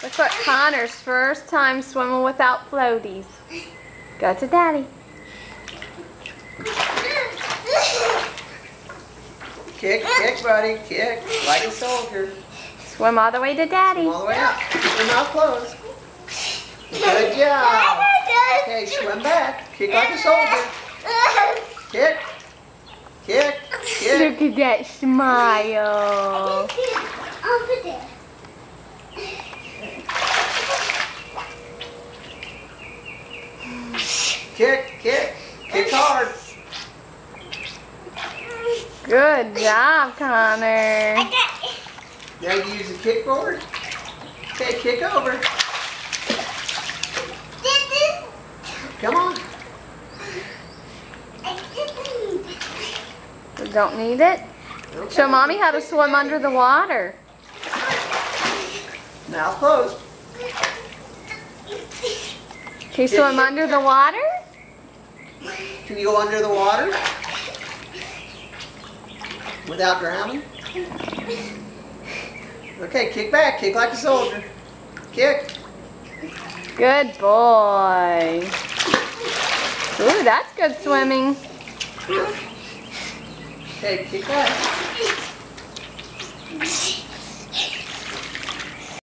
Look what Connor's first time swimming without floaties. Go to Daddy. Kick, buddy, kick, like a soldier. Swim all the way to Daddy. Swim all the way up. Keep your mouth closed. Good job. Okay, swim back. Kick like a soldier. Kick, kick, kick. Look at that smile. Over there. Kick, kick, kick hard. Good job, Connor. Now you use the kickboard. Okay, kick over. Come on. We don't need it. Okay. Show Mommy how to swim under the water. Mouth closed. Can you swim under the water? Can you go under the water without drowning? Okay, kick back. Kick like a soldier. Kick. Good boy. Ooh, that's good swimming. Okay, kick back.